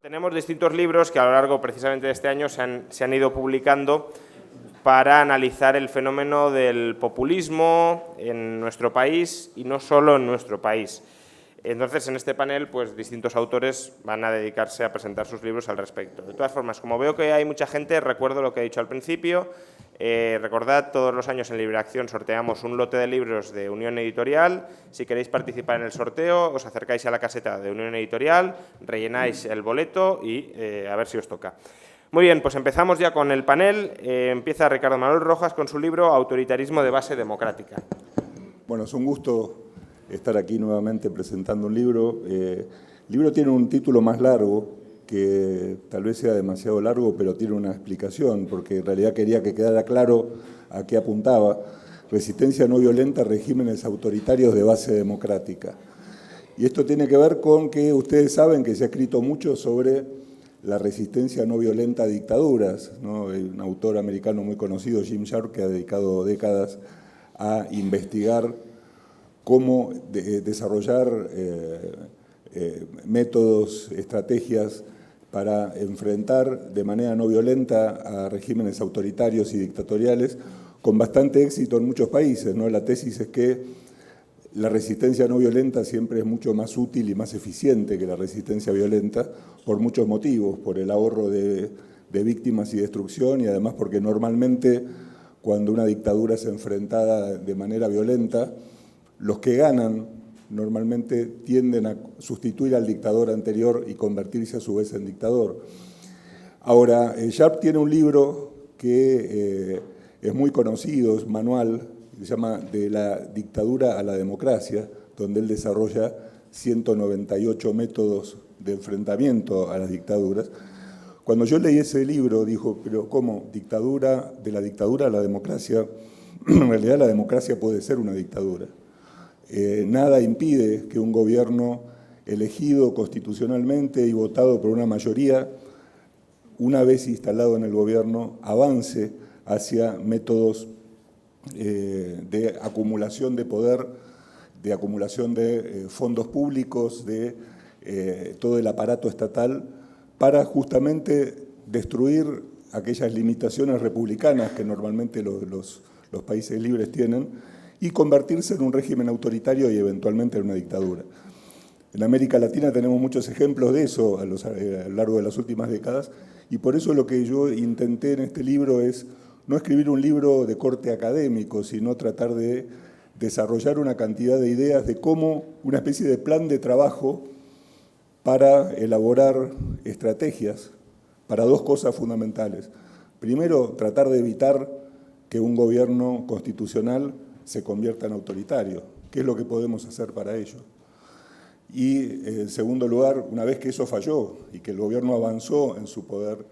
Tenemos distintos libros que a lo largo precisamente de este año se han ido publicando para analizar el fenómeno del populismo en nuestro país y no solo en nuestro país. Entonces, en este panel, pues distintos autores van a dedicarse a presentar sus libros al respecto. De todas formas, como veo que hay mucha gente, recuerdo lo que he dicho al principio. Recordad, todos los años en Libreacción sorteamos un lote de libros de Unión Editorial. Si queréis participar en el sorteo, os acercáis a la caseta de Unión Editorial, rellenáis el boleto y a ver si os toca. Muy bien, pues empezamos ya con el panel. Empieza Ricardo Manuel Rojas con su libro Autoritarismo de base democrática. Bueno, es un gusto estar aquí nuevamente presentando un libro. El libro tiene un título más largo, que tal vez sea demasiado largo, pero tiene una explicación, porque en realidad quería que quedara claro a qué apuntaba. Resistencia no violenta a regímenes autoritarios de base democrática. Y esto tiene que ver con que ustedes saben que se ha escrito mucho sobre la resistencia no violenta a dictaduras, ¿no? Hay un autor americano muy conocido, Jim Sharp, que ha dedicado décadas a investigar cómo desarrollar métodos, estrategias para enfrentar de manera no violenta a regímenes autoritarios y dictatoriales, con bastante éxito en muchos países, ¿no? La tesis es que la resistencia no violenta siempre es mucho más útil y más eficiente que la resistencia violenta por muchos motivos, por el ahorro de víctimas y destrucción, y además porque normalmente cuando una dictadura es enfrentada de manera violenta, los que ganan normalmente tienden a sustituir al dictador anterior y convertirse a su vez en dictador. Ahora, Sharp tiene un libro que es muy conocido, es manual, se llama De la dictadura a la democracia, donde él desarrolla 198 métodos de enfrentamiento a las dictaduras. Cuando yo leí ese libro, dijo, pero ¿cómo? ¿Dictadura? ¿De la dictadura a la democracia? En realidad la democracia puede ser una dictadura. Nada impide que un gobierno elegido constitucionalmente y votado por una mayoría, una vez instalado en el gobierno, avance hacia métodos de acumulación de poder, de acumulación de fondos públicos, de todo el aparato estatal, para justamente destruir aquellas limitaciones republicanas que normalmente los países libres tienen, y convertirse en un régimen autoritario y eventualmente en una dictadura. En América Latina tenemos muchos ejemplos de eso a lo largo de las últimas décadas, y por eso lo que yo intenté en este libro es no escribir un libro de corte académico, sino tratar de desarrollar una cantidad de ideas de cómo una especie de plan de trabajo para elaborar estrategias para dos cosas fundamentales. Primero, tratar de evitar que un gobierno constitucional se convierta en autoritario. ¿Qué es lo que podemos hacer para ello? Y en segundo lugar, una vez que eso falló y que el gobierno avanzó en su poder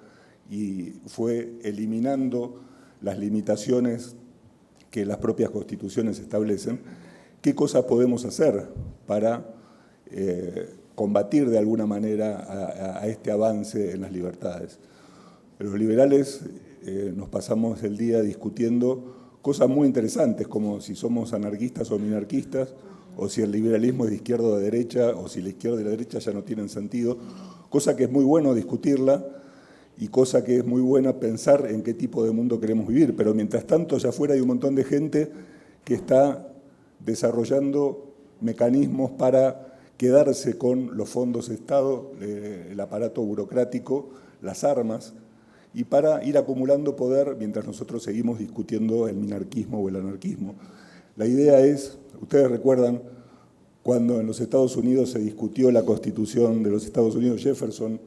y fue eliminando las limitaciones que las propias constituciones establecen, ¿qué cosas podemos hacer para combatir de alguna manera a este avance en las libertades? Los liberales nos pasamos el día discutiendo cosas muy interesantes, como si somos anarquistas o minarquistas, o si el liberalismo es de izquierda o de derecha, o si la izquierda y la derecha ya no tienen sentido, cosa que es muy bueno discutirla y cosa que es muy buena pensar en qué tipo de mundo queremos vivir. Pero mientras tanto, allá afuera hay un montón de gente que está desarrollando mecanismos para quedarse con los fondos de Estado, el aparato burocrático, las armas, y para ir acumulando poder mientras nosotros seguimos discutiendo el minarquismo o el anarquismo. La idea es, ustedes recuerdan, cuando en los Estados Unidos se discutió la Constitución de los Estados Unidos, Jefferson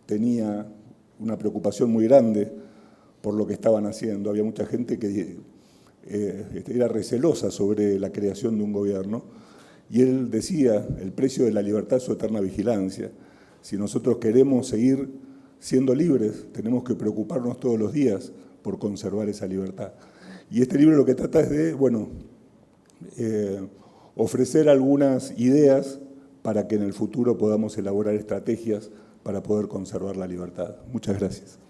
tenía una preocupación muy grande por lo que estaban haciendo. Había mucha gente que era recelosa sobre la creación de un gobierno, y él decía, el precio de la libertad es su eterna vigilancia. Si nosotros queremos seguir siendo libres, tenemos que preocuparnos todos los días por conservar esa libertad. Y este libro lo que trata es de, bueno, ofrecer algunas ideas para que en el futuro podamos elaborar estrategias para poder conservar la libertad. Muchas gracias.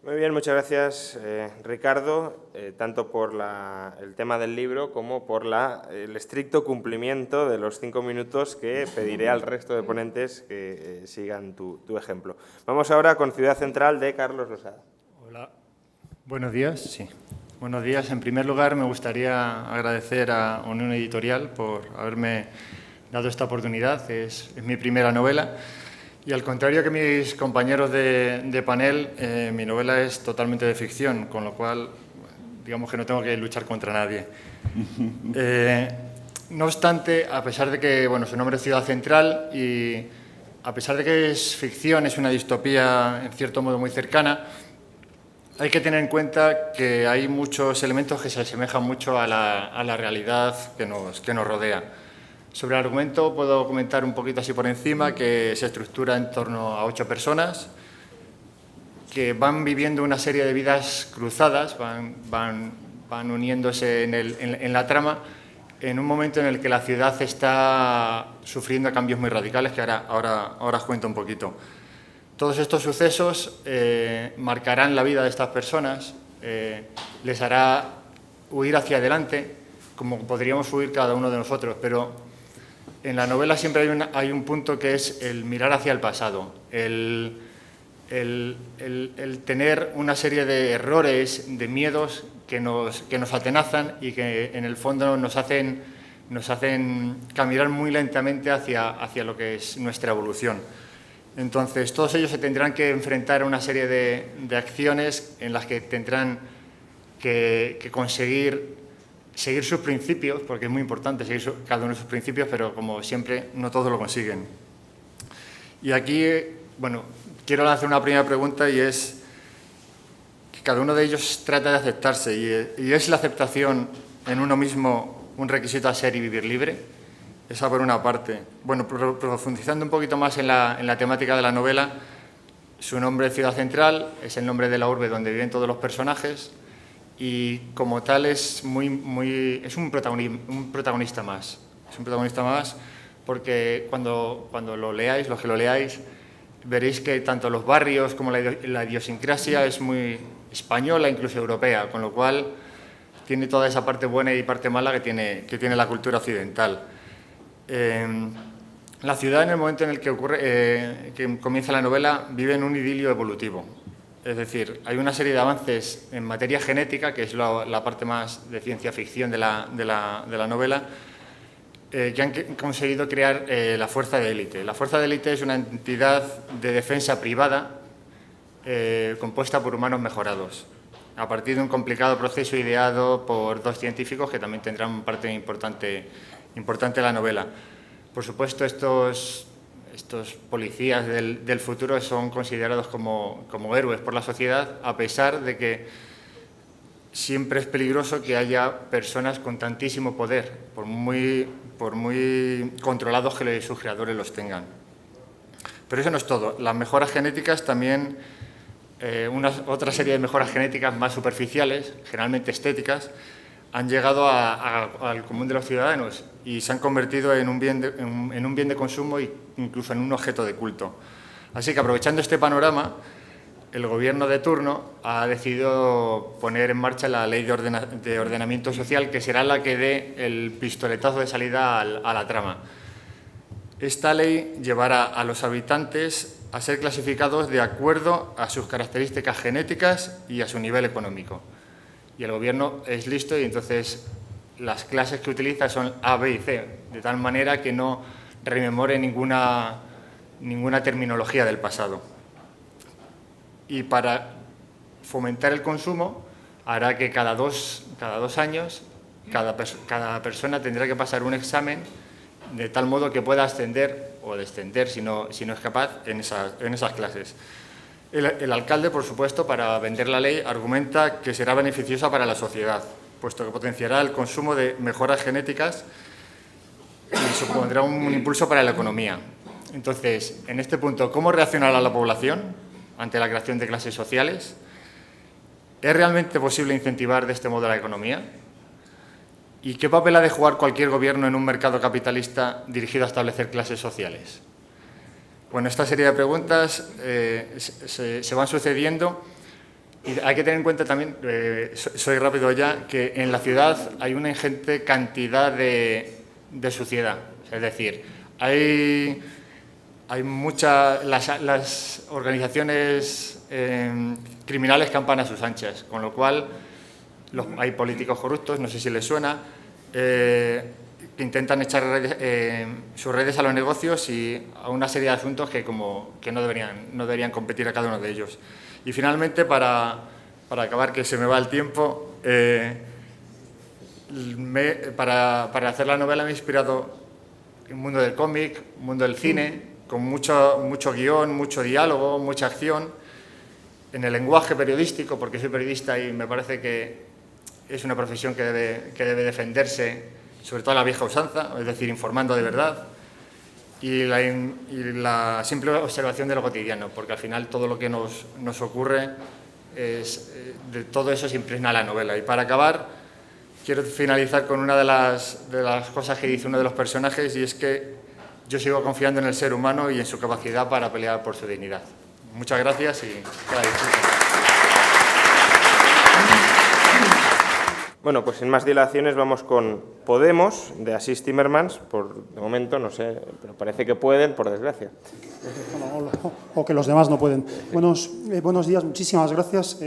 Muy Muy bien, muchas gracias, Ricardo, tanto por el tema del libro como por el estricto cumplimiento de los 5 minutos que pediré al resto de ponentes que sigan tu ejemplo. Vamos ahora con Ciudad Central de Carlos Losada. Hola, buenos días. Sí. Buenos días. En primer lugar, me gustaría agradecer a Unión Editorial por haberme dado esta oportunidad. Es mi primera novela. Y al contrario que mis compañeros de panel, mi novela es totalmente de ficción, con lo cual, digamos que no tengo que luchar contra nadie. No obstante, a pesar de que su nombre es Ciudad Central y a pesar de que es ficción, es una distopía en cierto modo muy cercana, hay que tener en cuenta que hay muchos elementos que se asemejan mucho a la realidad que nos rodea. Sobre el argumento puedo comentar un poquito así por encima, que se estructura en torno a 8 personas que van viviendo una serie de vidas cruzadas, van uniéndose en la trama en un momento en el que la ciudad está sufriendo cambios muy radicales que ahora os cuento un poquito. Todos estos sucesos marcarán la vida de estas personas, les hará huir hacia adelante, como podríamos huir cada uno de nosotros, pero en la novela siempre hay un punto que es el mirar hacia el pasado, el tener una serie de errores, de miedos que nos atenazan y que en el fondo nos hacen caminar muy lentamente hacia lo que es nuestra evolución. Entonces, todos ellos se tendrán que enfrentar a una serie de acciones en las que tendrán que conseguir seguir sus principios, porque es muy importante seguir cada uno de sus principios, pero como siempre, no todos lo consiguen. Y aquí, quiero hacer una primera pregunta y es que cada uno de ellos trata de aceptarse y ¿es la aceptación en uno mismo un requisito a ser y vivir libre? Esa por una parte. Profundizando un poquito más en la temática de la novela, su nombre es Ciudad Central, es el nombre de la urbe donde viven todos los personajes y como tal es un protagonista más. Es un protagonista más porque cuando lo leáis, los que lo leáis, veréis que tanto los barrios como la idiosincrasia es muy española, incluso europea, con lo cual tiene toda esa parte buena y parte mala que tiene la cultura occidental. La ciudad, en el momento en el que comienza la novela, vive en un idilio evolutivo. Es decir, hay una serie de avances en materia genética, que es la parte más de ciencia ficción de la novela, que han conseguido crear la Fuerza de Élite. La Fuerza de Élite es una entidad de defensa privada compuesta por humanos mejorados, a partir de un complicado proceso ideado por 2 científicos que también tendrán parte importante en la novela. Por supuesto, estos policías del futuro son considerados como héroes por la sociedad, a pesar de que siempre es peligroso que haya personas con tantísimo poder, por muy controlados que sus creadores los tengan. Pero eso no es todo. Las mejoras genéticas también, otra serie de mejoras genéticas más superficiales, generalmente estéticas, han llegado al común de los ciudadanos y se han convertido en un bien de consumo e incluso en un objeto de culto. Así que, aprovechando este panorama, el gobierno de turno ha decidido poner en marcha la Ley de Ordenamiento Social, que será la que dé el pistoletazo de salida a la trama. Esta ley llevará a los habitantes a ser clasificados de acuerdo a sus características genéticas y a su nivel económico. Y el gobierno es listo y entonces las clases que utiliza son A, B y C, de tal manera que no rememore ninguna terminología del pasado. Y para fomentar el consumo hará que cada dos años cada persona tendrá que pasar un examen de tal modo que pueda ascender o descender, si no es capaz, en esas clases. El alcalde, por supuesto, para vender la ley, argumenta que será beneficiosa para la sociedad, puesto que potenciará el consumo de mejoras genéticas y supondrá un impulso para la economía. Entonces, en este punto, ¿cómo reaccionará la población ante la creación de clases sociales? ¿Es realmente posible incentivar de este modo la economía? ¿Y qué papel ha de jugar cualquier gobierno en un mercado capitalista dirigido a establecer clases sociales? Bueno, esta serie de preguntas se van sucediendo Y hay que tener en cuenta también, soy rápido ya, que en la ciudad hay una ingente cantidad de suciedad. Es decir, hay muchas... Las organizaciones criminales campan a sus anchas, con lo cual hay políticos corruptos, no sé si les suena, que intentan echar sus redes a los negocios y a una serie de asuntos que no deberían competir a cada uno de ellos. Y finalmente, para acabar, que se me va el tiempo, para hacer la novela me he inspirado en el mundo del cómic, el mundo del cine, con mucho guión, mucho diálogo, mucha acción, en el lenguaje periodístico, porque soy periodista y me parece que es una profesión que debe defenderse, sobre todo a la vieja usanza, es decir, informando de verdad, y la simple observación de lo cotidiano, porque al final todo lo que nos ocurre, de todo eso se impregna la novela. Y para acabar, quiero finalizar con una de las cosas que dice uno de los personajes, y es que yo sigo confiando en el ser humano y en su capacidad para pelear por su dignidad. Muchas gracias y que la disfruten. Bueno, pues sin más dilaciones vamos con Podemos, de Asís Timmermans. De momento, no sé, pero parece que pueden, por desgracia. O que los demás no pueden. Buenos días, muchísimas gracias.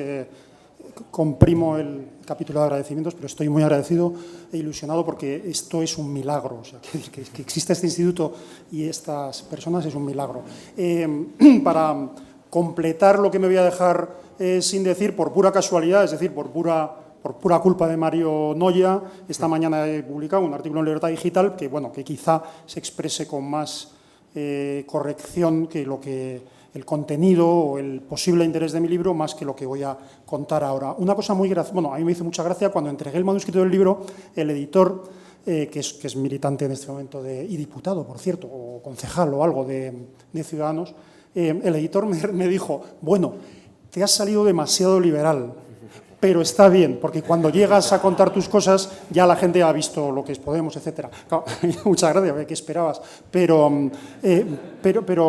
Comprimo el capítulo de agradecimientos, pero estoy muy agradecido e ilusionado porque esto es un milagro. O sea, que exista este instituto y estas personas es un milagro. Para completar lo que me voy a dejar sin decir, por pura casualidad, es decir, por pura culpa de Mario Noya, esta mañana he publicado un artículo en Libertad Digital que quizá se exprese con más corrección que el contenido o el posible interés de mi libro, más que lo que voy a contar ahora. Una cosa muy graciosa, a mí me hizo mucha gracia cuando entregué el manuscrito del libro, el editor, que es militante en este momento y diputado, por cierto, o concejal o algo de Ciudadanos, el editor me dijo, bueno, te has salido demasiado liberal, pero está bien, porque cuando llegas a contar tus cosas ya la gente ha visto lo que es Podemos, etc. Claro, muchas gracias, ¿qué esperabas? Pero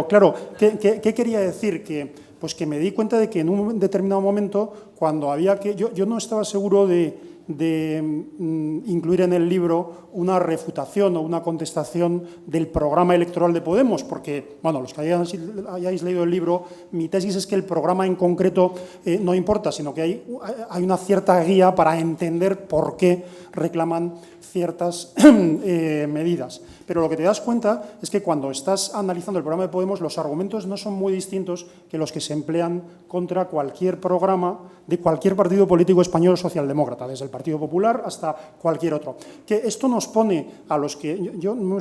claro, ¿qué quería decir? Pues que me di cuenta de que en un determinado momento, cuando había que... Yo no estaba seguro de incluir en el libro una refutación o una contestación del programa electoral de Podemos, porque, bueno, los que hayáis leído el libro, mi tesis es que el programa en concreto no importa, sino que hay una cierta guía para entender por qué reclaman ciertas medidas. Pero lo que te das cuenta es que cuando estás analizando el programa de Podemos, los argumentos no son muy distintos que los que se emplean contra cualquier programa de cualquier partido político español socialdemócrata, desde el Partido Popular hasta cualquier otro. Que esto nos pone a los que, yo no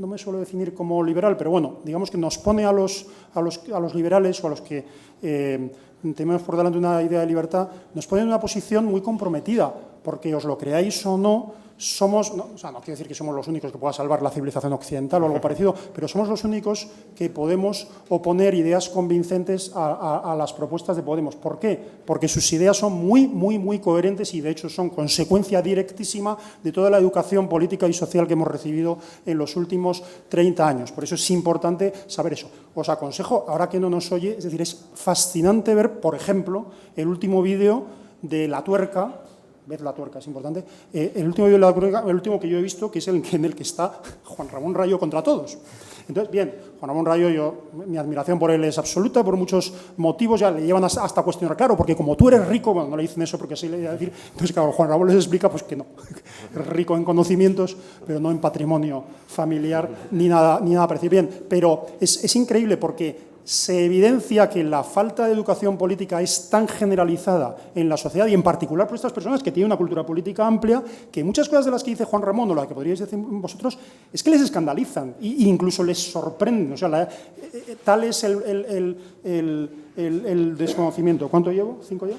me suelo definir como liberal, pero bueno, digamos que nos pone a los liberales o a los que tenemos por delante una idea de libertad, nos pone en una posición muy comprometida, porque os lo creáis o no, no quiero decir que somos los únicos que pueda salvar la civilización occidental o algo parecido, pero somos los únicos que podemos oponer ideas convincentes a las propuestas de Podemos. ¿Por qué? Porque sus ideas son muy, muy, muy coherentes y, de hecho, son consecuencia directísima de toda la educación política y social que hemos recibido en los últimos 30 años. Por eso es importante saber eso. Os aconsejo, ahora que no nos oye, es decir, es fascinante ver, por ejemplo, el último vídeo de La Tuerca. Ved La Tuerca, es importante. El último vídeo de La Tuerca, el último que yo he visto, que es en el que está Juan Ramón Rayo contra todos. Entonces, bien, Juan Ramón Rayo, mi admiración por él es absoluta, por muchos motivos, ya le llevan hasta cuestionar, claro, porque como tú eres rico, bueno, no le dicen eso porque así le iba a decir, entonces, claro, Juan Ramón les explica pues que no, es rico en conocimientos, pero no en patrimonio familiar, ni nada parecido. Bien, pero es increíble porque se evidencia que la falta de educación política es tan generalizada en la sociedad y en particular por estas personas que tienen una cultura política amplia, que muchas cosas de las que dice Juan Ramón o las que podríais decir vosotros es que les escandalizan e incluso les sorprenden. O sea, tal es el desconocimiento. ¿Cuánto llevo? ¿5 ya?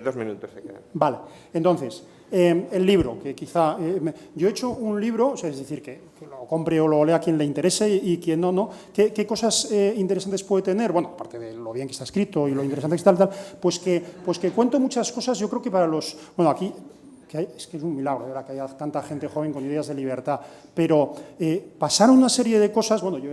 2 minutos se quedan. Vale, entonces, el libro, que quizá... yo he hecho un libro, o sea, es decir, que lo compre o lo lea quien le interese y quien no. ¿Qué cosas interesantes puede tener? Bueno, aparte de lo bien que está escrito y lo interesante que está, pues que cuento muchas cosas, yo creo que para los... Bueno, aquí es que es un milagro, ¿verdad?, que haya tanta gente joven con ideas de libertad. Pero pasaron una serie de cosas. Bueno, yo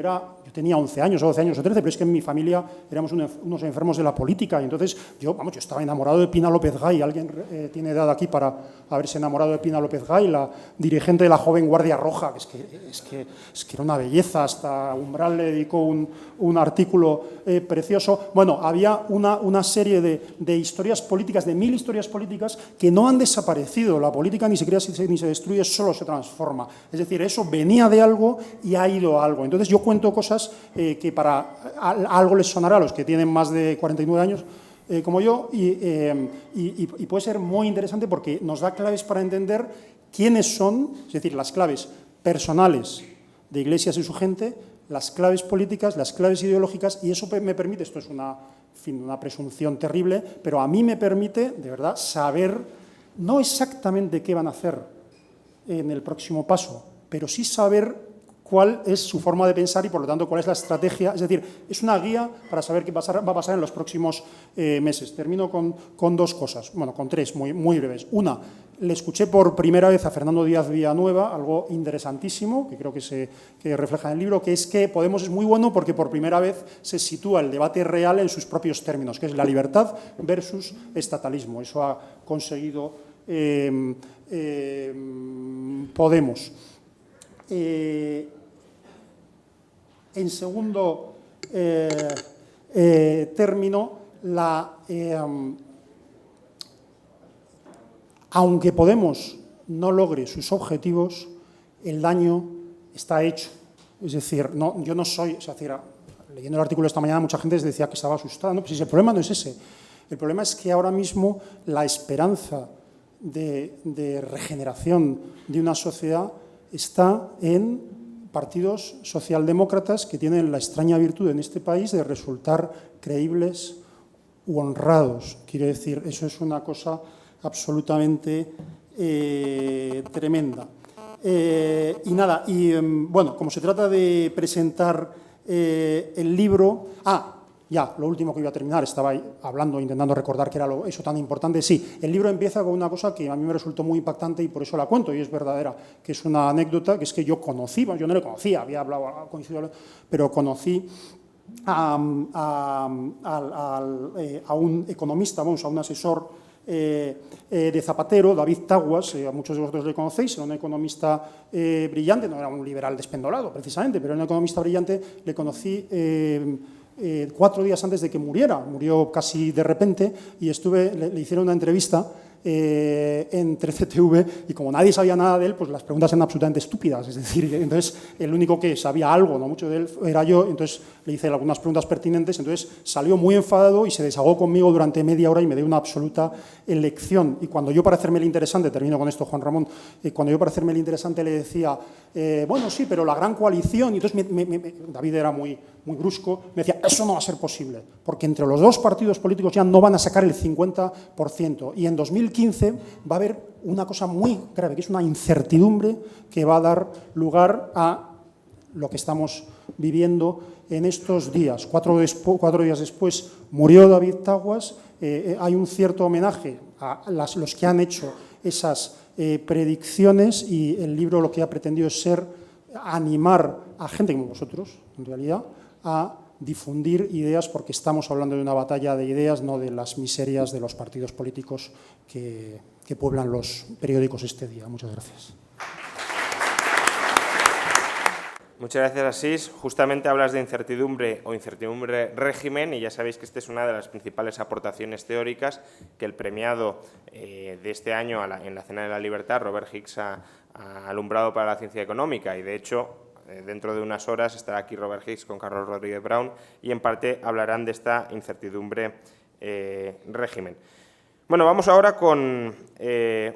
tenía 11 años o 12 años o 13, pero es que en mi familia éramos unos enfermos de la política, y entonces yo estaba enamorado de Pina López Gay. ¿Alguien tiene edad aquí para haberse enamorado de Pina López Gay, la dirigente de la joven Guardia Roja? Es que era una belleza. Hasta Umbral le dedicó un artículo precioso. Bueno, había una serie de historias políticas, de 1000 historias políticas, que no han desaparecido. La política ni se crea ni se destruye, solo se transforma. Es decir, eso venía de algo y ha ido a algo. Entonces yo cuento cosas que para algo les sonará a los que tienen más de 49 años, como yo, y puede ser muy interesante porque nos da claves para entender quiénes son, es decir, las claves personales de Iglesias y su gente, las claves políticas, las claves ideológicas, y eso me permite, esto es una presunción terrible, pero a mí me permite, de verdad, saber no exactamente qué van a hacer en el próximo paso, pero sí saber cuál es su forma de pensar y, por lo tanto, cuál es la estrategia. Es decir, es una guía para saber qué va a pasar en los próximos meses. Termino con dos cosas, bueno, con tres, muy, muy breves. Una, le escuché por primera vez a Fernando Díaz Villanueva, algo interesantísimo, que creo que refleja en el libro, que es que Podemos es muy bueno porque por primera vez se sitúa el debate real en sus propios términos, que es la libertad versus estatalismo. Eso ha conseguido Podemos. En segundo término, aunque Podemos no logre sus objetivos, el daño está hecho. Es decir, yo no soy, o sea, leyendo el artículo esta mañana, mucha gente decía que estaba asustada. No, pues el problema no es ese. El problema es que ahora mismo la esperanza de regeneración de una sociedad está en partidos socialdemócratas que tienen la extraña virtud en este país de resultar creíbles u honrados. Quiero decir, eso es una cosa absolutamente tremenda. Y nada, bueno, como se trata de presentar el libro... Ya, lo último que iba a terminar, estaba hablando, intentando recordar qué era eso tan importante. Sí, el libro empieza con una cosa que a mí me resultó muy impactante y por eso la cuento, y es verdadera, que es una anécdota, que es que yo no le conocía, había hablado, coincidido, pero conocí a un economista, a un asesor de Zapatero, David Taguas, a muchos de vosotros le conocéis, era un economista brillante, no era un liberal despendolado precisamente, pero era un economista brillante. Le conocí 4 días antes de que murió casi de repente, y le hicieron una entrevista en 13TV, y como nadie sabía nada de él, pues las preguntas eran absolutamente estúpidas. Es decir, entonces el único que sabía algo, no mucho de él, era yo. Entonces le hice algunas preguntas pertinentes, entonces salió muy enfadado y se desahogó conmigo durante media hora y me dio una absoluta lección. Y cuando yo, para hacerme el interesante, termino con esto, Juan Ramón, cuando yo, para hacerme el interesante, le decía, bueno, sí, pero la gran coalición, y entonces David era muy brusco, me decía, eso no va a ser posible, porque entre los dos partidos políticos ya no van a sacar el 50%, y en 2015 va a haber una cosa muy grave, que es una incertidumbre que va a dar lugar a lo que estamos viviendo en estos días. 4 días después murió David Taguas. Hay un cierto homenaje a los que han hecho esas predicciones, y el libro lo que ha pretendido es animar a gente como vosotros, en realidad, a difundir ideas, porque estamos hablando de una batalla de ideas, no de las miserias de los partidos políticos que pueblan los periódicos este día. Muchas gracias. Muchas gracias, Asís. Justamente hablas de incertidumbre o incertidumbre régimen, y ya sabéis que esta es una de las principales aportaciones teóricas que el premiado de este año en la Cena de la Libertad, Robert Hicks, ha alumbrado para la ciencia económica, y de hecho dentro de unas horas estará aquí Robert Hicks con Carlos Rodríguez Brown y en parte hablarán de esta incertidumbre régimen. Bueno, vamos ahora con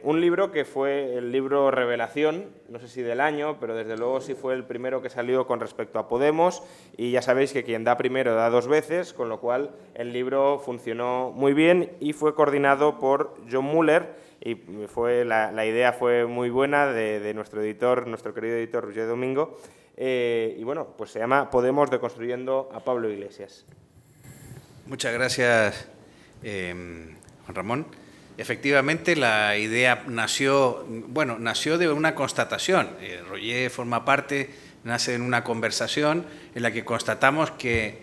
un libro que fue el libro revelación, no sé si del año, pero desde luego sí fue el primero que salió con respecto a Podemos, y ya sabéis que quien da primero da 2 veces, con lo cual el libro funcionó muy bien y fue coordinado por John Muller, y la idea fue muy buena de nuestro editor, nuestro querido editor Roger Domingo, y bueno, pues se llama Podemos deconstruyendo a Pablo Iglesias. Muchas gracias, Juan Ramón. Efectivamente, la idea nació de una constatación. Roger forma parte, nace en una conversación en la que constatamos que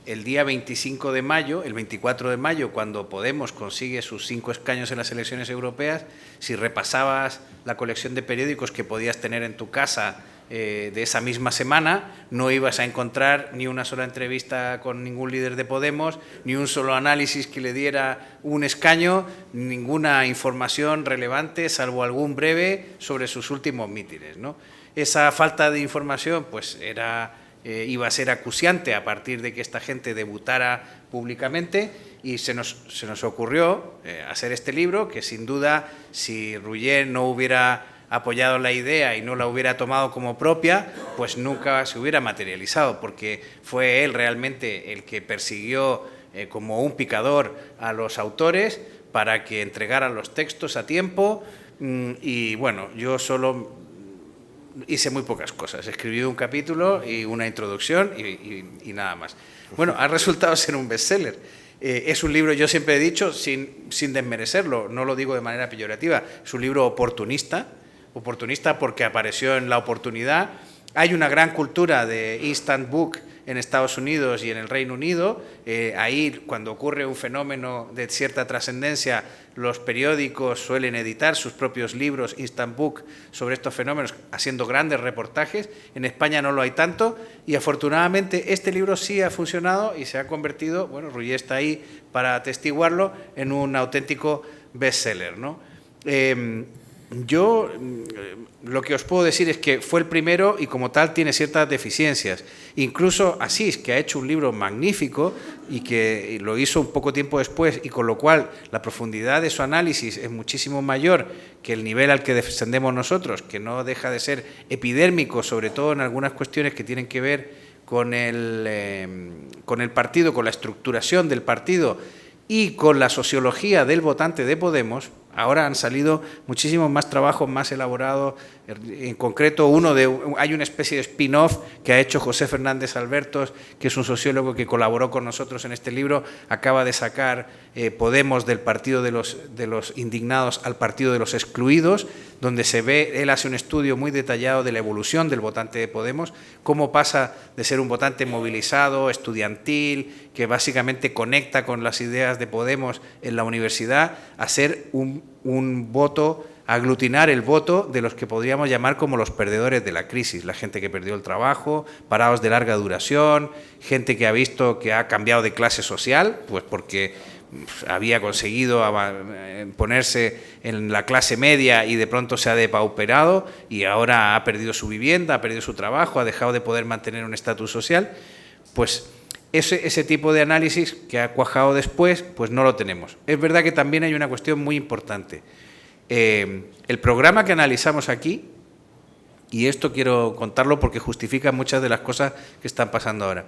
el día 25 de mayo, el 24 de mayo, cuando Podemos consigue sus 5 escaños en las elecciones europeas, si repasabas la colección de periódicos que podías tener en tu casa de esa misma semana, no ibas a encontrar ni una sola entrevista con ningún líder de Podemos, ni un solo análisis que le diera un escaño, ninguna información relevante, salvo algún breve sobre sus últimos mítines, ¿no? Esa falta de información pues iba a ser acuciante a partir de que esta gente debutara públicamente, y se nos ocurrió hacer este libro, que sin duda, si Roger no hubiera apoyado la idea y no la hubiera tomado como propia, pues nunca se hubiera materializado, porque fue él realmente el que persiguió como un picador a los autores para que entregaran los textos a tiempo. Y bueno, yo solo hice muy pocas cosas, escribí un capítulo y una introducción y nada más. Bueno, ha resultado ser un bestseller. Es un libro, yo siempre he dicho, sin desmerecerlo, no lo digo de manera peyorativa, es un libro oportunista porque apareció en la oportunidad. Hay una gran cultura de instant book en Estados Unidos y en el Reino Unido. Ahí, cuando ocurre un fenómeno de cierta trascendencia, los periódicos suelen editar sus propios libros instant book sobre estos fenómenos, haciendo grandes reportajes. En España no lo hay tanto, y afortunadamente este libro sí ha funcionado y se ha convertido, bueno, Roger está ahí para atestiguarlo, en un auténtico bestseller, ¿no? Yo lo que os puedo decir es que fue el primero y como tal tiene ciertas deficiencias. Incluso Asís, que ha hecho un libro magnífico y que lo hizo un poco tiempo después, y con lo cual la profundidad de su análisis es muchísimo mayor que el nivel al que descendemos nosotros, que no deja de ser epidérmico, sobre todo en algunas cuestiones que tienen que ver con el partido, con la estructuración del partido y con la sociología del votante de Podemos. Ahora han salido muchísimos más trabajos más elaborados. En concreto, hay una especie de spin-off que ha hecho José Fernández Albertos, que es un sociólogo que colaboró con nosotros en este libro. Acaba de sacar Podemos del partido de los indignados al partido de los excluidos, donde se ve, él hace un estudio muy detallado de la evolución del votante de Podemos, cómo pasa de ser un votante movilizado, estudiantil, que básicamente conecta con las ideas de Podemos en la universidad, a ser un voto, aglutinar el voto de los que podríamos llamar como los perdedores de la crisis, la gente que perdió el trabajo, parados de larga duración, gente que ha visto que ha cambiado de clase social, pues porque había conseguido ponerse en la clase media y de pronto se ha depauperado y ahora ha perdido su vivienda, ha perdido su trabajo, ha dejado de poder mantener un estatus social. Pues ese tipo de análisis que ha cuajado después, pues no lo tenemos. Es verdad que también hay una cuestión muy importante. El programa que analizamos aquí, y esto quiero contarlo porque justifica muchas de las cosas que están pasando ahora,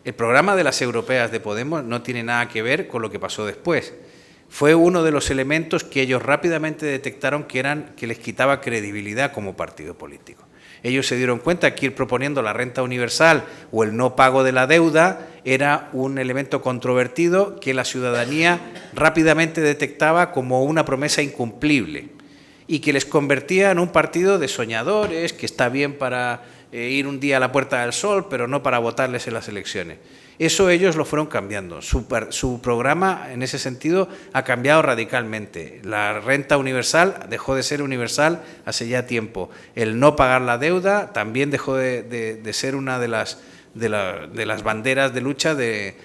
el programa de las europeas de Podemos no tiene nada que ver con lo que pasó después. Fue uno de los elementos que ellos rápidamente detectaron que les quitaba credibilidad como partido político. Ellos se dieron cuenta que ir proponiendo la renta universal o el no pago de la deuda era un elemento controvertido que la ciudadanía rápidamente detectaba como una promesa incumplible y que les convertía en un partido de soñadores, que está bien para ir un día a la Puerta del Sol, pero no para votarles en las elecciones. Eso ellos lo fueron cambiando. Su programa, en ese sentido, ha cambiado radicalmente. La renta universal dejó de ser universal hace ya tiempo. El no pagar la deuda también dejó de ser una de las banderas de lucha de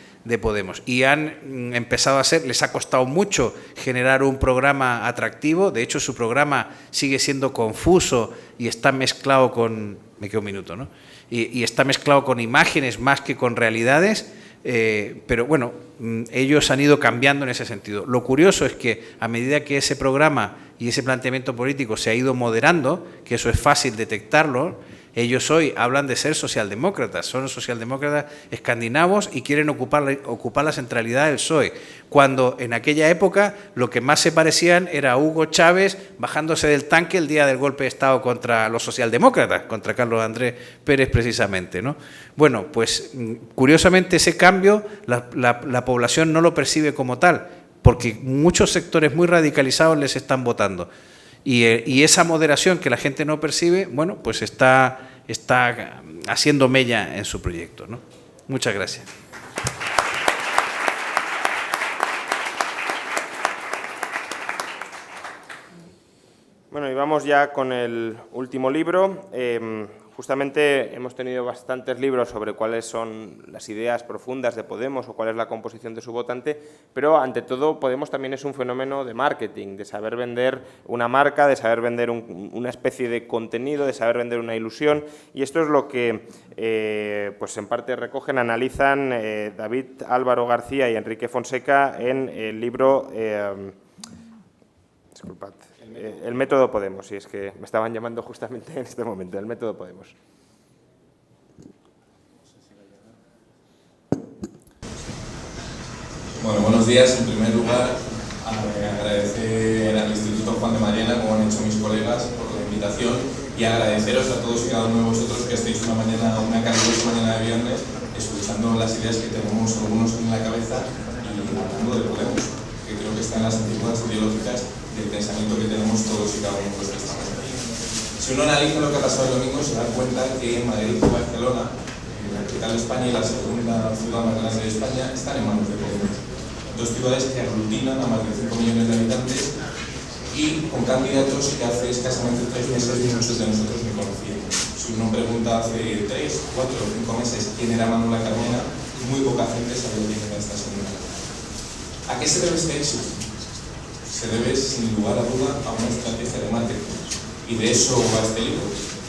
Podemos. Y han empezado a ser, les ha costado mucho generar un programa atractivo. De hecho, su programa sigue siendo confuso y está mezclado con... Me queda un minuto, ¿no? Y está mezclado con imágenes más que con realidades, pero bueno, ellos han ido cambiando en ese sentido. Lo curioso es que a medida que ese programa y ese planteamiento político se ha ido moderando, que eso es fácil detectarlo, ellos hoy hablan de ser socialdemócratas, son socialdemócratas escandinavos y quieren ocupar la centralidad del PSOE, cuando en aquella época lo que más se parecían era Hugo Chávez bajándose del tanque el día del golpe de Estado contra los socialdemócratas, contra Carlos Andrés Pérez precisamente, ¿no? Bueno, pues curiosamente ese cambio la población no lo percibe como tal, porque muchos sectores muy radicalizados les están votando. Y esa moderación que la gente no percibe, bueno, pues está haciendo mella en su proyecto, ¿no? Muchas gracias. Bueno, y vamos ya con el último libro. Justamente hemos tenido bastantes libros sobre cuáles son las ideas profundas de Podemos o cuál es la composición de su votante, pero ante todo Podemos también es un fenómeno de marketing, de saber vender una marca, de saber vender una especie de contenido, de saber vender una ilusión, y esto es lo que pues en parte recogen, analizan David Álvaro García y Enrique Fonseca en el libro disculpad, el método Podemos, y es que me estaban llamando justamente en este momento, el método Podemos. Bueno, buenos días. En primer lugar, agradecer al Instituto Juan de Mariana, como han hecho mis colegas, por la invitación, y agradeceros a todos y cada uno de vosotros que estéis una calurosa mañana de viernes escuchando las ideas que tenemos algunos en la cabeza y hablando de Podemos, que creo que está en las antípodas ideológicas del pensamiento que tenemos todos y cada uno de los que estamos aquí. Si uno analiza lo que ha pasado el domingo, se da cuenta que Madrid y Barcelona, la capital de España y la segunda ciudad más grande de España, están en manos de Podemos. Dos ciudades que aglutinan a más de 5 millones de habitantes y con candidatos que hace escasamente 3 meses muchos de nosotros ni conocíamos. Si uno pregunta hace 3, 4 o 5 meses quién era Manuela Carmena, muy poca gente sabía quién era esta señora. ¿A qué se debe este éxito? Se debe, sin lugar a duda, a una estrategia de marketing. Y de eso va este libro.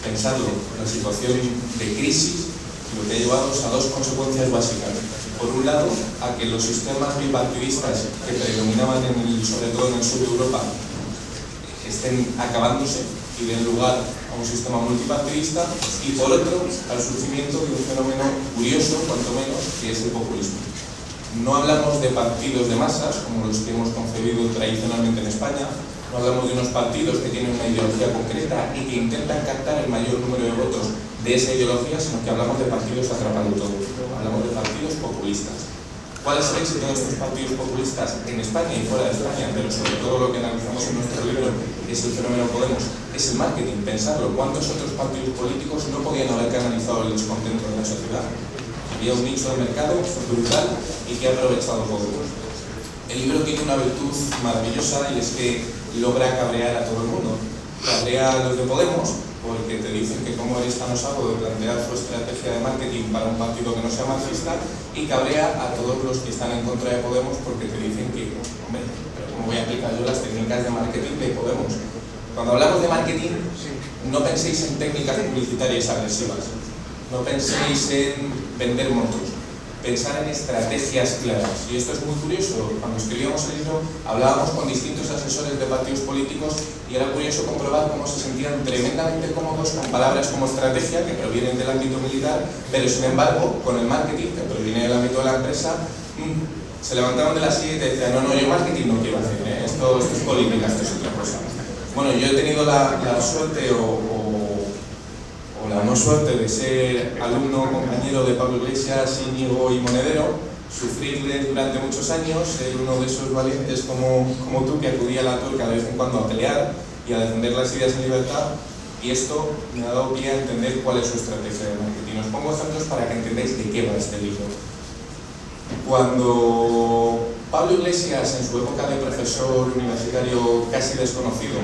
Pensarlo, la situación de crisis, lo que ha llevado a dos consecuencias básicas. Por un lado, a que los sistemas bipartidistas que predominaban sobre todo en el sur de Europa estén acabándose y den lugar a un sistema multipartidista, y por otro, al surgimiento de un fenómeno curioso, cuanto menos, que es el populismo. No hablamos de partidos de masas, como los que hemos concebido tradicionalmente en España, no hablamos de unos partidos que tienen una ideología concreta y que intentan captar el mayor número de votos de esa ideología, sino que hablamos de partidos atrapando todo, hablamos de partidos populistas. ¿Cuál es el éxito de estos partidos populistas en España y fuera de España? Pero sobre todo lo que analizamos en nuestro libro es el fenómeno Podemos, es el marketing, pensarlo. ¿Cuántos otros partidos políticos no podían haber canalizado el descontento de la sociedad? Había un nicho de mercado brutal y que ha aprovechado Podemos. El libro tiene una virtud maravillosa y es que logra cabrear a todo el mundo. Cabrea a los de Podemos porque te dicen que cómo eres tan osado de plantear su estrategia de marketing para un partido que no sea marxista, y cabrea a todos los que están en contra de Podemos porque te dicen que, hombre, pero ¿cómo voy a aplicar yo las técnicas de marketing de Podemos? Cuando hablamos de marketing, no penséis en técnicas publicitarias agresivas, no penséis en vender motos, pensar en estrategias claras. Y esto es muy curioso. Cuando escribíamos el libro hablábamos con distintos asesores de partidos políticos y era curioso comprobar cómo se sentían tremendamente cómodos con palabras como estrategia, que provienen del ámbito militar, pero sin embargo con el marketing, que proviene del ámbito de la empresa, se levantaban de la silla y te decían: no, yo marketing no quiero hacer, esto es política, esto es otra cosa. Bueno, yo he tenido la suerte o la no suerte de ser alumno compañero de Pablo Iglesias, Íñigo y Monedero, sufrirles durante muchos años, ser uno de esos valientes como tú, que acudía a la tuerca de vez en cuando a pelear y a defender las ideas en libertad, y esto me ha dado pie a entender cuál es su estrategia de marketing. Os pongo ejemplos para que entendáis de qué va este libro. Cuando Pablo Iglesias, en su época de profesor universitario casi desconocido,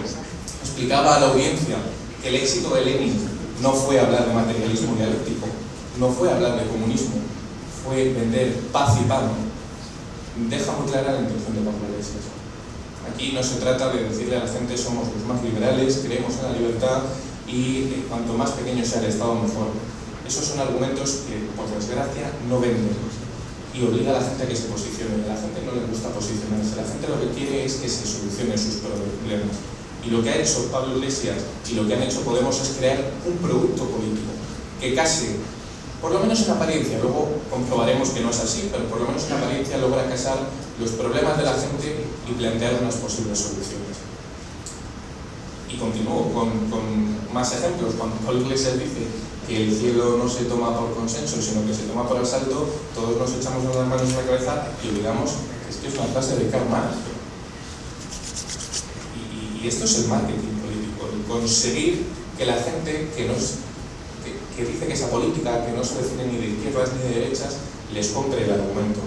explicaba a la audiencia que el éxito de Lenin no fue hablar de materialismo dialéctico, no fue hablar de comunismo, fue vender paz y pan, deja muy clara la intención de Pablo Iglesias. Aquí no se trata de decirle a la gente somos los más liberales, creemos en la libertad y cuanto más pequeño sea el Estado mejor. Esos son argumentos que, por desgracia, no venden y obliga a la gente a que se posicione. A la gente no le gusta posicionarse, la gente lo que quiere es que se solucionen sus problemas. Y lo que ha hecho Pablo Iglesias y lo que han hecho Podemos es crear un producto político que casi, por lo menos en apariencia, luego comprobaremos que no es así, pero por lo menos en apariencia logra casar los problemas de la gente y plantear unas posibles soluciones. Y continúo con más ejemplos. Cuando Pablo Iglesias dice que el cielo no se toma por consenso, sino que se toma por asalto, todos nos echamos las manos en la cabeza y olvidamos Es que es una frase de Karl Marx. Y esto es el marketing político, el conseguir que la gente que dice que esa política, que no se define ni de izquierdas ni de derechas, les compre el argumento.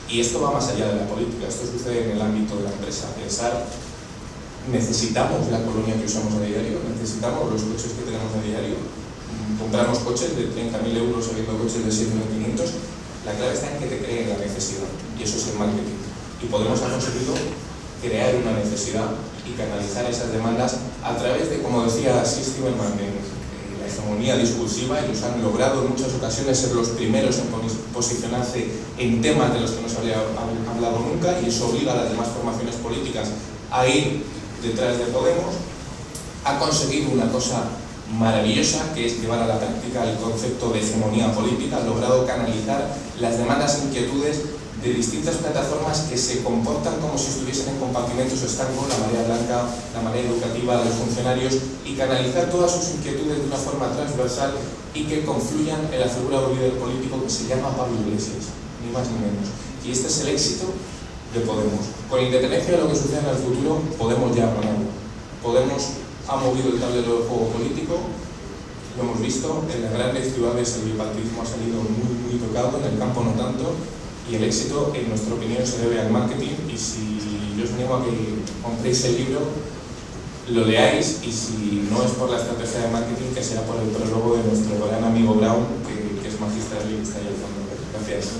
Y esto va más allá de la política, esto sucede en el ámbito de la empresa. Pensar, necesitamos la colonia que usamos a diario, necesitamos los coches que tenemos a diario, compramos coches de 30.000 euros habiendo coches de 7.500. La clave está en que te creen la necesidad, y eso es el marketing. Y Podemos ha conseguido crear una necesidad y canalizar esas demandas a través de, como decía Sis Zimmerman, la hegemonía discursiva. Ellos han logrado en muchas ocasiones ser los primeros en posicionarse en temas de los que no se había hablado nunca, y eso obliga a las demás formaciones políticas a ir detrás de Podemos. Ha conseguido una cosa maravillosa, que es llevar a la práctica el concepto de hegemonía política. Ha logrado canalizar las demandas e inquietudes de distintas plataformas que se comportan como si estuviesen en compartimentos estancos, la marea blanca, la marea educativa, los funcionarios, y canalizar todas sus inquietudes de una forma transversal y que confluyan en la figura de un líder político que se llama Pablo Iglesias, ni más ni menos. Y este es el éxito de Podemos. Con independencia de lo que suceda en el futuro, Podemos ya ha ganado. Podemos ha movido el tablero de juego político, lo hemos visto, en las grandes ciudades el bipartidismo ha salido muy tocado, en el campo no tanto, y el éxito, en nuestra opinión, se debe al marketing. Y si yo os animo a que compréis el libro, lo leáis, y si no es por la estrategia de marketing, que sea por el prólogo de nuestro gran amigo Brown, que es magistral y está ahí al fondo. Gracias.